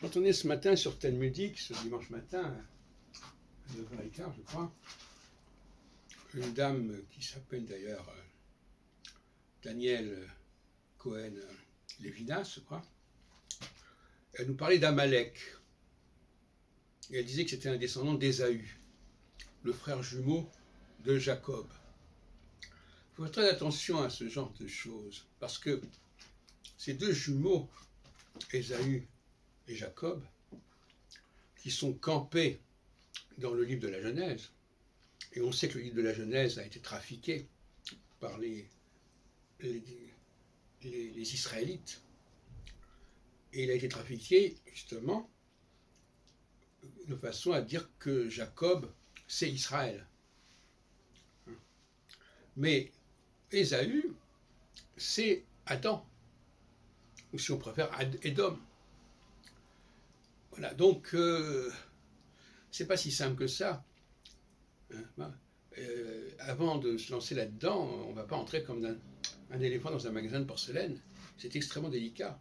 J'entendais ce matin sur Talmudique, ce dimanche matin, à 9h15, je crois, une dame qui s'appelle d'ailleurs Daniel Cohen Lévinas, je crois. Elle nous parlait d'Amalek. Et elle disait que c'était un descendant d'Ésaü, le frère jumeau de Jacob. Il faut faire très attention à ce genre de choses, parce que ces deux jumeaux, Ésaü et Jacob, qui sont campés dans le livre de la Genèse, et on sait que le livre de la Genèse a été trafiqué par les Israélites, et il a été trafiqué justement de façon à dire que Jacob, c'est Israël. Mais Ésaü, c'est Adam, ou si on préfère, Édom. Voilà, donc, c'est pas si simple que ça. Avant de se lancer là-dedans, on ne va pas entrer comme un éléphant dans un magasin de porcelaine. C'est extrêmement délicat.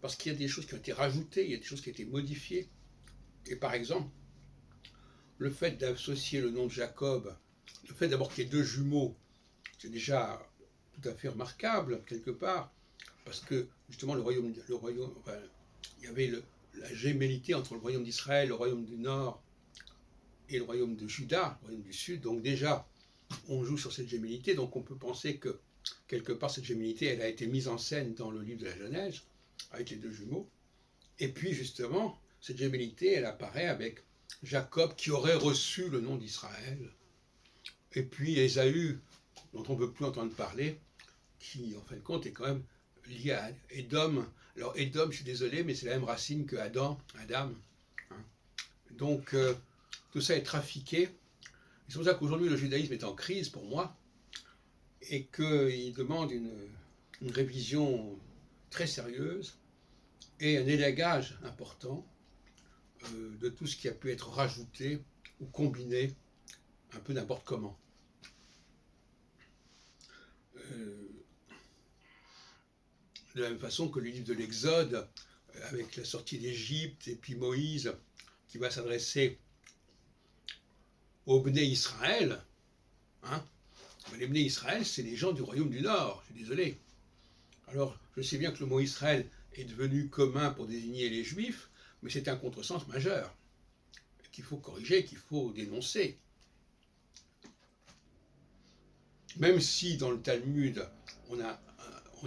Parce qu'il y a des choses qui ont été rajoutées, il y a des choses qui ont été modifiées. Et par exemple, le fait d'associer le nom de Jacob, le fait d'abord qu'il y ait deux jumeaux, c'est déjà tout à fait remarquable, quelque part, parce que justement enfin, il y avait la gémellité entre le royaume d'Israël, le royaume du Nord et le royaume de Juda, le royaume du Sud. Donc déjà, on joue sur cette gémellité, donc on peut penser que quelque part cette gémellité, elle a été mise en scène dans le livre de la Genèse, avec les deux jumeaux. Et puis justement, cette gémellité, elle apparaît avec Jacob qui aurait reçu le nom d'Israël, et puis Ésaü, dont on ne peut plus entendre parler, qui en fin de compte est quand même lié à Édom. Alors Édom, je suis désolé, mais c'est la même racine que Adam. Donc tout ça est trafiqué. C'est pour ça qu'aujourd'hui le judaïsme est en crise pour moi, et qu'il demande une révision très sérieuse et un élagage important de tout ce qui a pu être rajouté ou combiné un peu n'importe comment. De la même façon que le livre de l'Exode, avec la sortie d'Égypte, et puis Moïse, qui va s'adresser aux Bné Israël. Les Bné Israël, c'est les gens du royaume du Nord, je suis désolé. Alors, je sais bien que le mot Israël est devenu commun pour désigner les Juifs, mais c'est un contresens majeur, qu'il faut corriger, qu'il faut dénoncer. Même si dans le Talmud, on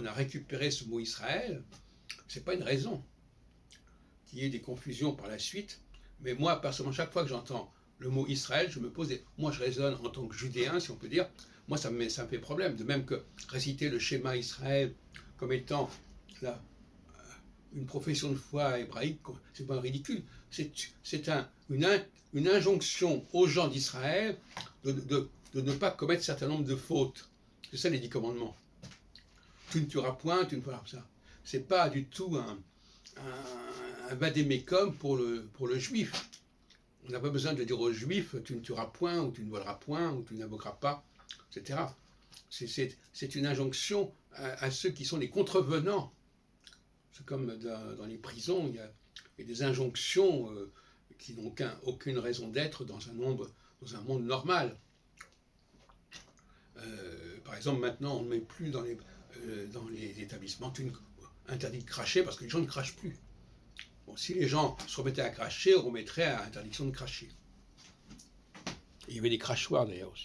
a récupéré ce mot Israël, ce n'est pas une raison qu'il y ait des confusions par la suite. Mais moi, personnellement, chaque fois que j'entends le mot Israël, je me pose moi je raisonne en tant que judéen, si on peut dire, moi ça me fait problème. De même que réciter le schéma Israël comme étant une profession de foi hébraïque, c'est pas ridicule. C'est une injonction aux gens d'Israël de ne pas commettre un certain nombre de fautes. C'est ça les 10 commandements. Tu ne tueras point, tu ne feras pas ça. C'est pas du tout un vadémécum pour le juif. On n'a pas besoin de dire aux juifs tu ne tueras point, ou tu ne voleras point, ou tu n'invoqueras pas, etc. C'est une injonction à ceux qui sont les contrevenants. C'est comme dans les prisons, il y a des injonctions qui n'ont aucune raison d'être dans un monde normal. Par exemple, maintenant, on ne met plus dans les établissements interdit de cracher parce que les gens ne crachent plus. Bon, si les gens se remettaient à cracher, on remettrait à interdiction de cracher. Et il y avait des crachoirs d'ailleurs aussi.